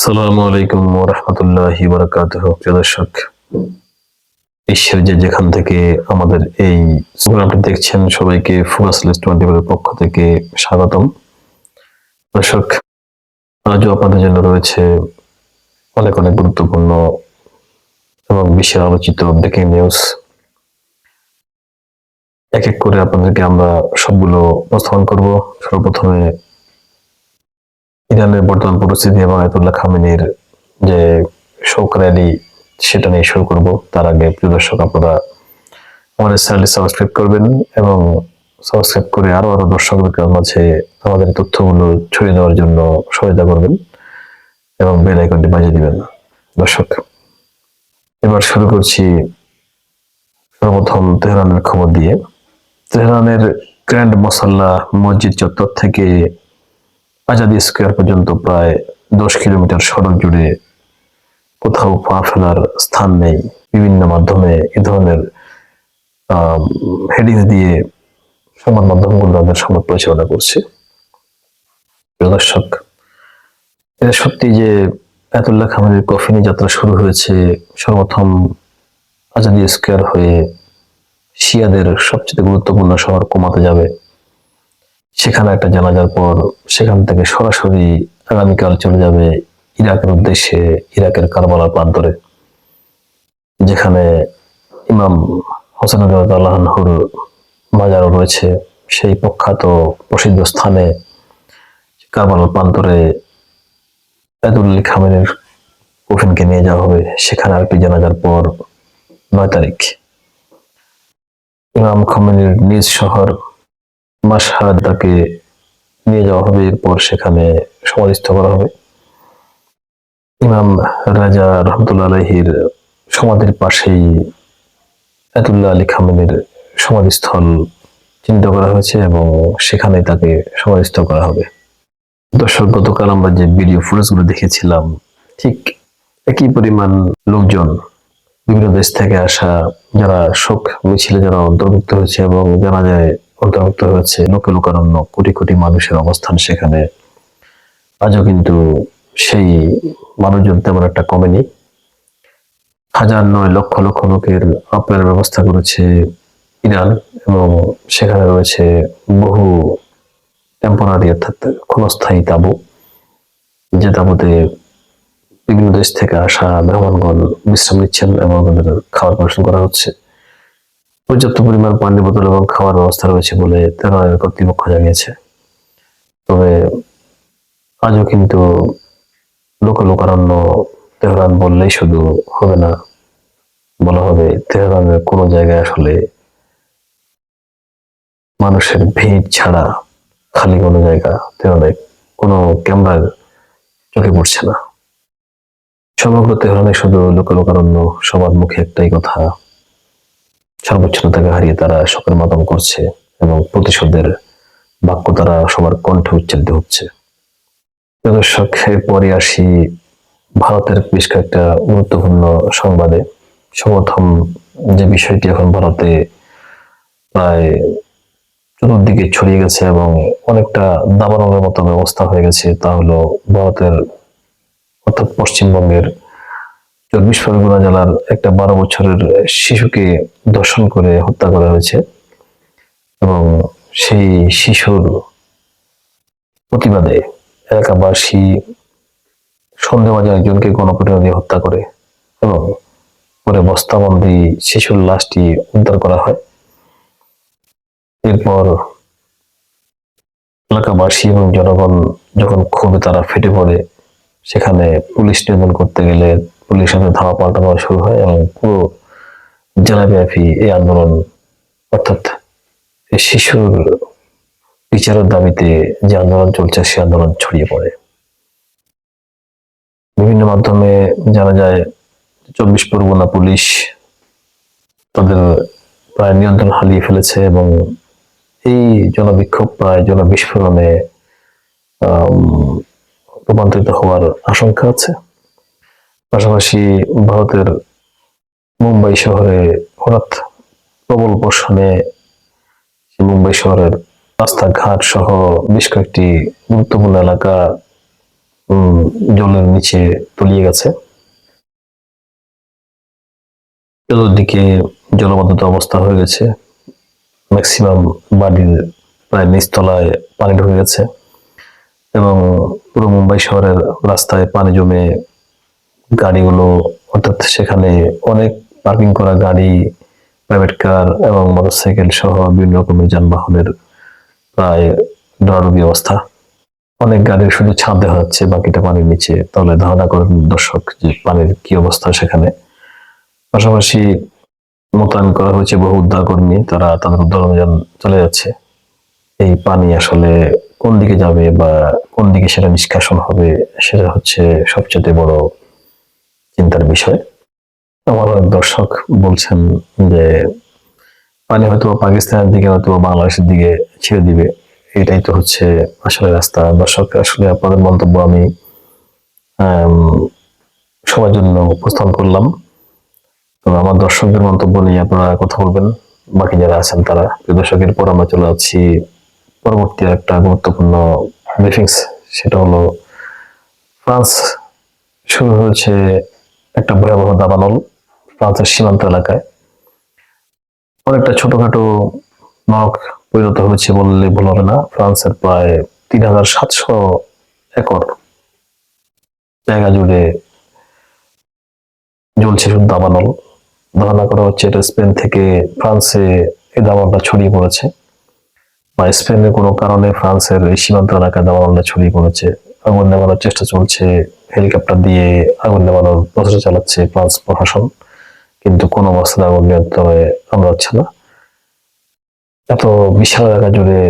আসসালামু আলাইকুম ওয়া রাহমাতুল্লাহি ওয়া বারাকাতুহু। প্রিয় দর্শক, বিশ্বের যেখান থেকে আমাদের এই প্রোগ্রামটি দেখছেন সবাইকে ফোকাস লিস্ট টোয়েন্টিফোরের পক্ষ থেকে স্বাগতম। দর্শক, আজও আপনাদের জন্য রয়েছে অনেক অনেক গুরুত্বপূর্ণ এবং বিশ্বের আলোচিত ব্রেকিং নিউজ। এক এক করে আপনাদেরকে আমরা সবগুলো উপস্থাপন করব। সর্বপ্রথমে ইরানের বর্তমান পরিস্থিতি এবং আয়াতুল্লাহ খামেনির যে শোক র্যালি, সেটা নিয়ে শুরু করব। তার আগে প্রিয় দর্শক, আপনারা আমাদের চ্যানেলটি সাবস্ক্রাইব করবেন এবং সাবস্ক্রাইব করে আরো দর্শকদের মাঝে আমাদের তথ্যগুলো ছড়িয়ে দেওয়ার জন্য সহায়তা করবেন এবং বেল আইকনটি বাজিয়ে দিবেন। দর্শক, এবার শুরু করছি সর্বপ্রথম তেহরানের খবর দিয়ে। তেহরানের গ্র্যান্ড মসাল্লা মসজিদ চত্বর থেকে আজাদি স্কোয়ার পর্যন্ত প্রায় 10 কিলোমিটার সড়ক জুড়ে কোথাও পা ফেলার স্থান নেই। বিভিন্ন মাধ্যমে এ ধরনের হেডিং দিয়ে সংবাদ মাধ্যমগুলো তাদের সংবাদ পরিচালনা করছে। দর্শক, এটা সত্যি যে আয়াতুল্লাহ খামেনির কফিনে যাত্রা শুরু হয়েছে সর্বপ্রথম আজাদি স্কোয়ার হয়ে শিয়াদের সবচেয়ে গুরুত্বপূর্ণ শহর কুমাতে যাবে। সেখানে একটা জানাজার পর সেখান থেকে সরাসরি আগামীকাল চলে যাবে ইরাকের উদ্দেশ্যে, ইরাকের কারবালার প্রান্তরে, যেখানে ইমাম হোসেন রাদিয়াল্লাহু আনহুর মাজারও রয়েছে। সেই প্রখ্যাত প্রসিদ্ধ স্থানে কারবালার প্রান্তরে আয়াতুল্লাহ খামেনির কফিনকে নিয়ে যাওয়া হবে। সেখানে আরেকটি জানাজার পর 9 তারিখ ইমাম খামেনির নিজ শহর মাশহাদ তাকে নিয়ে যাওয়া হবে। এরপর সেখানে সমাধিস্থ করা হবে। ইমাম রাজা রহমতুল্লাহ আলাইহির সমাধির পাশেই আয়াতুল্লাহ আলী খামেনির সমাধিস্থল চিহ্নিত করা হয়েছে এবং সেখানে তাকে সমাধিস্থ করা হবে। দর্শক, গতকাল আমরা যে ভিডিও ফুটেজগুলো দেখেছিলাম, ঠিক একই পরিমাণ লোকজন বিভিন্ন দেশ থেকে আসা, যারা শোক মিছিলে যারা অন্তর্ভুক্ত হয়েছে এবং জানা যায় অন্তর্ভুক্ত হয়েছে, লোকে লোকারণ্য কোটি কোটি মানুষের অবস্থান সেখানে। আজও কিন্তু সেই মানুষজন তেমন একটা কমেনি। হাজার নয় লক্ষ লক্ষ লোকের আপ্যায়নের ব্যবস্থা করেছে ইরান এবং সেখানে রয়েছে বহু টেম্পোরারি অর্থাৎ ক্ষণস্থায়ী তাঁবু, যে তাঁবুতে বিভিন্ন দেশ থেকে আসা মেহমানগণ বিশ্রাম নিচ্ছেন এবং তাদের খাবার পরিবেশন করা হচ্ছে। পর্যাপ্ত পরিমাণ পানির বোতল এবং খাওয়ার ব্যবস্থা রয়েছে বলে তেহরানের কর্তৃপক্ষ জানিয়েছে। তবে আজও কিন্তু লোক লোকারণ্য তেহরান বললেই শুধু হবে না, বলা হবে তেহরানের কোনো জায়গায় আসলে মানুষের ভিড় ছাড়া খালি কোনো জায়গা তেহরানে কোনো ক্যামেরার চোখে পড়ছে না। সমগ্র তেহরানে শুধু লোক লোকারণ্য, সবার মুখে একটাই কথা, সর্বোচ্চতাকে হারিয়ে তারা শোকের মাতম করছে এবং প্রতিশোধের বাক্য তারা সবার কণ্ঠে উচ্চারিত হচ্ছে। দর্শক, এরপরই আসি ভারতের বেশ কয়েকটা গুরুত্বপূর্ণ সংবাদে। সর্বপ্রথম যে বিষয়টি এখন ভারতে প্রায় চতুর্দিকে ছড়িয়ে গেছে এবং অনেকটা দাবানলের মতো ব্যবস্থা হয়ে গেছে, তা হলো ভারতের অর্থাৎ পশ্চিমবঙ্গের 24 পরগনা জেলার একটা 12 বছরের শিশুকে ধর্ষণ করে হত্যা করা হয়েছে এবং সেই শিশুর প্রতিবাদে এলাকাবাসী সন্দেহভাজন একজনকে গণপিটুনি দিয়ে হত্যা করে এবং পরে বস্তাবন্দি শিশুর লাশটি উদ্ধার করা হয়। এরপর এলাকাবাসী এবং জনগণ যখন ক্ষোভে তারা ফেটে পড়ে, সেখানে পুলিশ নিয়ন্ত্রণ করতে গেলে পুলিশের ধাওয়া পাল্টানো শুরু হয় এবং পুরো জেলাব্যাপী এই আন্দোলন, অর্থাৎ এই শিশুর বিচারের দাবিতে যে আন্দোলন চলছে, সে আন্দোলন ছড়িয়ে পড়ে। বিভিন্ন মাধ্যমে জানা যায় 24 পরগনা পুলিশ তাদের প্রায় নিয়ন্ত্রণ হারিয়ে ফেলেছে এবং এই জনবিক্ষোভ প্রায় জনবিস্ফোরণে রূপান্তরিত হওয়ার আশঙ্কা আছে। পাশাপাশি ভারতের মুম্বাই শহরে হঠাৎ প্রবল বর্ষণে মুম্বাই শহরের রাস্তাঘাট সহ বেশ কয়েকটি গুরুত্বপূর্ণ এলাকা জলের নিচে তলিয়ে গেছে। চতুর্দিকে জলবদ্ধতা অবস্থা হয়ে গেছে। ম্যাক্সিমাম বাড়ির প্রায় নিচতলায় পানি ঢুকে গেছে এবং পুরো মুম্বাই শহরের রাস্তায় পানি জমে গাড়িগুলো, অর্থাৎ সেখানে অনেক পার্কিং করা গাড়ি, প্রাইভেট কার এবং মোটরসাইকেল সহ বিভিন্ন রকমের যানবাহনের প্রায় ডরাডুবি অবস্থা। অনেক গাড়ির শুধু ছাদ দেখা যাচ্ছে, বাকিটা পানির নিচে। তাহলে ধারণা করেন দর্শক যে পানির কি অবস্থা সেখানে। পাশাপাশি মোতায়েন করা হয়েছে বহু উদ্ধার কর্মী, তারা তাদের উদ্ধার অভিযান চলে যাচ্ছে। এই পানি আসলে কোন দিকে যাবে বা কোন দিকে সেটা নিষ্কাশন হবে, সেটা হচ্ছে সবচেয়ে বড় চিন্তার বিষয়। আমার অনেক দর্শক বলছেন যে পানি হয়তো পাকিস্তানের দিকে হয়তো বাংলাদেশের দিকে ছেড়ে দিবে, এটাই তো হচ্ছে আসলে রাস্তা। দর্শক, আসলে আপনাদের মন্তব্য আমি সবার জন্য উপস্থাপন করলাম। তো আমার দর্শকদের মন্তব্য নিয়ে আপনারা কথা বলবেন, বাকি যারা আছেন তারা। দর্শকের পর আমরা চলে যাচ্ছি পরবর্তী একটা গুরুত্বপূর্ণ ব্রিফিংস। সেটা হলো ফ্রান্স শুরু হয়েছে একটা ভয়াবহ দাবানল ফ্রান্সের সীমান্ত এলাকায়। অনেকটা ছোটখাটো নরক পরিণত হয়েছে বললে ভুল হবে না। ফ্রান্সের প্রায় 3700 একর জায়গা জুড়ে জ্বলছে শুধু দাবানল। ধারণা করা হচ্ছে এটা স্পেন থেকে ফ্রান্সে এই দাবানলটা ছড়িয়ে পড়েছে, বা স্পেনের কোনো কারণে ফ্রান্সের এই সীমান্ত এলাকায় দাবানলটা ছড়িয়ে পড়েছে। আগুন নেভানোর চেষ্টা চলছে, হেলিকপ্টার দিয়ে আগুন নেভানোর প্রচেষ্টা চালাচ্ছে ফ্রান্স প্রশাসন, কিন্তু কোনো অবস্থায় আগুন নিয়ন্ত্রণে আনা যাচ্ছে না। এত বিশাল এলাকা জুড়ে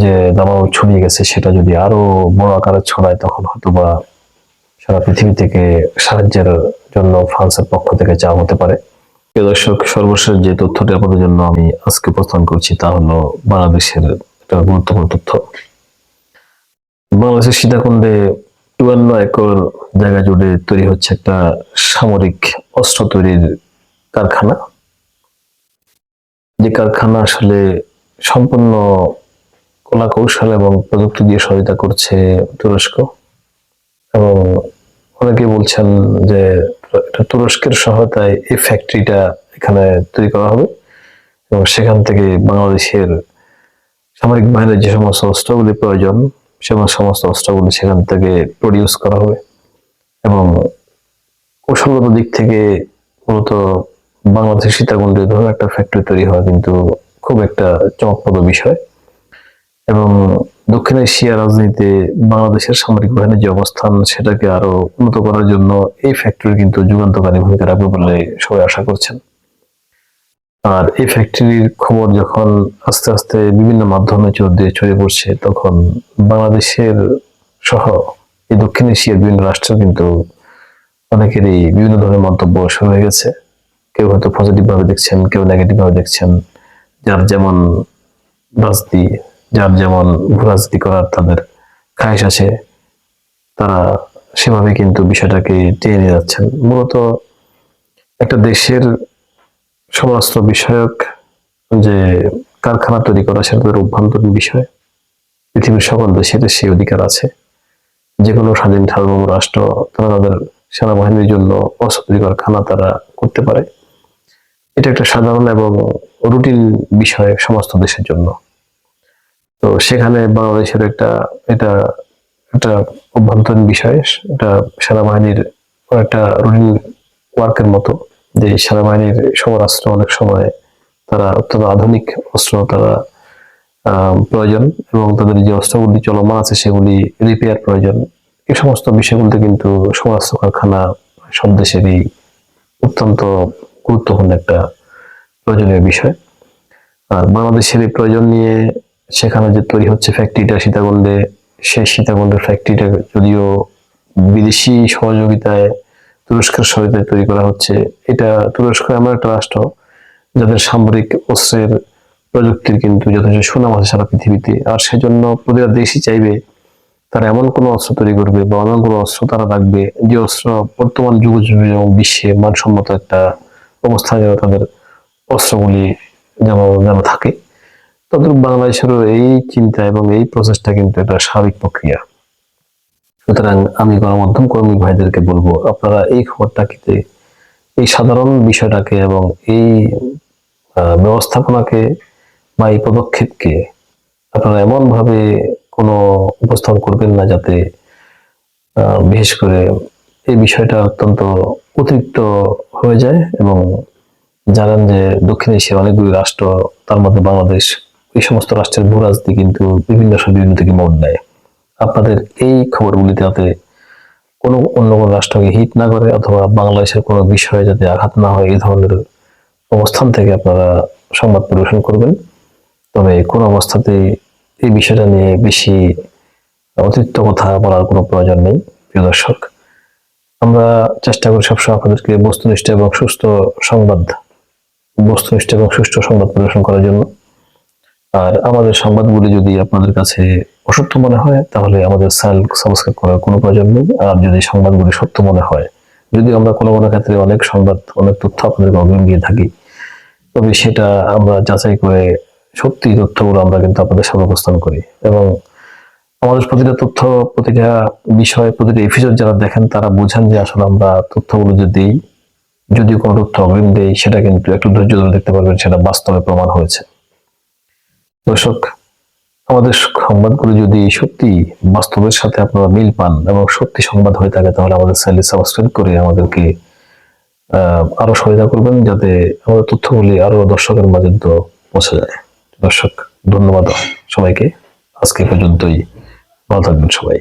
যে দাবানল ছড়িয়ে গেছে, সেটা যদি আরো বড় আকারে ছড়ায় তখন হয়তো বা সারা পৃথিবী থেকে সাহায্যের জন্য ফ্রান্সের পক্ষ থেকে চাওয়া হতে পারে। প্রিয় দর্শক, সর্বশেষ যে তথ্যটি আপনাদের জন্য আমি আজকে উপস্থাপন করছি তা হলো বাংলাদেশের একটা গুরুত্বপূর্ণ তথ্য। বাংলাদেশের সীতাকুণ্ডে 52 একর জায়গা জুড়ে তৈরি হচ্ছে একটা সামরিক অস্ত্র তৈরির কারখানা। যে কারখানা আসলে সম্পূর্ণ কলা কৌশল এবং প্রযুক্তি দিয়ে সহায়তা করছে তুরস্ক। এবং অনেকে বলছেন যে এটা তুরস্কের সহায়তায় এই ফ্যাক্টরিটা এখানে তৈরি করা হবে এবং সেখান থেকে বাংলাদেশের সামরিক বাহিনীর যে সমস্ত অস্ত্রগুলি প্রয়োজন সে সমস্ত অস্ত্রগুলি সেখান থেকে প্রডিউস করা হবে। এবং কৌশলগত দিক থেকে মূলত বাংলাদেশের সীতাকুণ্ডে ধরুন একটা ফ্যাক্টরি তৈরি হয়, কিন্তু খুব একটা চমকপ্রদ বিষয়। এবং দক্ষিণ এশিয়া রাজনীতিতে বাংলাদেশের সামরিক বাহিনীর যে অবস্থান সেটাকে আরো উন্নত করার জন্য এই ফ্যাক্টরি কিন্তু যুগান্তকারী ভূমিকা রাখবে বলে সবাই আশা করছেন। আর এই ফ্যাক্টরির খবর যখন আস্তে আস্তে বিভিন্ন মাধ্যমে ছড়িয়ে পড়ছে, তখন বাংলাদেশের সহ এই দক্ষিণ এশিয়ার বিভিন্ন রাষ্ট্র কিন্তু অনেকেরই বিভিন্ন ধরনের মন্তব্য শুরু হয়ে গেছে। কেউ হয়তো পজিটিভ ভাবে দেখছেন, কেউ নেগেটিভ ভাবে দেখছেন। যার যেমন রাজনীতি, যার যেমন রাজনীতি করার তাদের খায়েশ আছে, তারা সেভাবে কিন্তু বিষয়টাকে টেনে নিয়ে যাচ্ছেন। মূলত একটা দেশের সমস্ত বিষয়ক যে কারখানা তৈরি করা সেটা তাদের অভ্যন্তরীণ বিষয়। পৃথিবীর সকল দেশের সেই অধিকার আছে। যে কোনো স্বাধীন সার্বভৌম রাষ্ট্র তারা তাদের সেনাবাহিনীর জন্য অস্ত্র তৈরি কারখানা তারা করতে পারে। এটা একটা সাধারণ এবং রুটিন বিষয় সমস্ত দেশের জন্য। তো সেখানে বাংলাদেশের এটা একটা অভ্যন্তরীণ বিষয়। এটা সেনাবাহিনীর একটা রুটিন ওয়ার্কের মতো, যে সেনাবাহিনীর সমরাস্ত্র অনেক সময় তারা অত্যন্ত আধুনিক অস্ত্র তারা প্রয়োজন, এবং তাদের যে অস্ত্রগুলি চলমান আছে সেগুলি রিপেয়ার প্রয়োজন। এই সমস্ত বিষয়গুলিতে কিন্তু সমরাস্ত্র কারখানা সব দেশেরই অত্যন্ত গুরুত্বপূর্ণ একটা প্রয়োজনীয় বিষয়। আর বাংলাদেশের এই প্রয়োজন নিয়ে সেখানে যে তৈরি হচ্ছে ফ্যাক্টরিটা সীতাকুণ্ডে, সেই সীতাকুণ্ডের ফ্যাক্টরিটা যদিও বিদেশি সহযোগিতায় তুরস্কের সহায়তায় তৈরি করা হচ্ছে। এটা তুরস্ক এমন একটা রাষ্ট্র যাদের সামরিক অস্ত্রের প্রযুক্তির কিন্তু যথেষ্ট সুনাম আছে সারা পৃথিবীতে। আর সেজন্য প্রতিটা দেশই চাইবে তারা এমন কোনো অস্ত্র তৈরি করবে বা এমন কোনো অস্ত্র তারা রাখবে যে অস্ত্র বর্তমান যুগ এবং বিশ্বে মানসম্মত একটা অবস্থায় যেন তাদের অস্ত্রগুলি যেন থাকে। তদ্রুপ বাংলাদেশেরও এই চিন্তা এবং এই প্রসেসটা কিন্তু একটা স্বাভাবিক প্রক্রিয়া। সুতরাং আমি গণমাধ্যম কর্মী ভাইদেরকে বলবো, আপনারা এই খবরটাকে, এই সাধারণ বিষয়টাকে এবং এই ব্যবস্থাপনাকে বা এই পদক্ষেপকে আপনারা এমন ভাবে কোনো উপস্থাপন করবেন না যাতে বিশেষ করে এই বিষয়টা অত্যন্ত অতিরিক্ত হয়ে যায় এবং জানেন যে দক্ষিণ এশিয়ার অনেকগুলি রাষ্ট্র, তার মধ্যে বাংলাদেশ, এই সমস্ত রাষ্ট্রের ভূরাজনীতি কিন্তু বিভিন্ন সময় বিভিন্ন দিকে মোড় নেয়। আপনাদের এই খবরগুলি যাতে কোনো অন্য কোনো রাষ্ট্রকে হিট না করে অথবা বাংলাদেশের কোনো বিষয়ে যাতে আঘাত না হয়, এই ধরনের অবস্থান থেকে আপনারা সংবাদ পরিবেশন করবেন। তবে কোনো অবস্থাতেই এই বিষয়টা নিয়ে বেশি অতিরিক্ত কথা বলার কোনো প্রয়োজন নেই। প্রিয় দর্শক, আমরা চেষ্টা করি সবসময় আপনাদেরকে বস্তুনিষ্ঠ এবং সুষ্ঠু সংবাদ পরিবেশন করার জন্য। আর আমাদের সংবাদগুলি যদি আপনাদের কাছে অসত্য মনে হয় তাহলে আমাদের চ্যানেল সাবস্ক্রাইব করার কোনো প্রয়োজন নেই। আর যদি সংবাদগুলি সত্য মনে হয়, যদি আমরা কোনো কোনো ক্ষেত্রে অনেক তথ্য আপনাদেরকে অগ্রিম দিয়ে থাকি, তবে সেটা আমরা যাচাই করে সত্যি তথ্যগুলো আমরা কিন্তু আপনাদের সামনে উপস্থাপন করি। এবং আমাদের প্রতিটা তথ্য, প্রতিটা বিষয়, প্রতিটা এপিসোড যারা দেখেন তারা বোঝেন যে আসলে আমরা তথ্যগুলো যে দিই, যদি কোনো তথ্য অগ্রিম দেই, সেটা কিন্তু একটু ধৈর্য ধরে দেখতে পারবেন সেটা বাস্তবে প্রমাণ হয়েছে। দর্শক, আমাদের সংবাদগুলো যদি সত্যি বাস্তবের সাথে আপনারা মিল পান এবং সত্যি সংবাদ হয়ে থাকে, তাহলে আমাদের চ্যানেল সাবস্ক্রাইব করে আমাদেরকে আরো সহায়তা করবেন যাতে আমাদের তথ্যগুলি আরো দর্শকের মাঝে পৌঁছে যায়। দর্শক, ধন্যবাদ সবাইকে। আজকে পর্যন্তই। ভালো থাকবেন সবাই।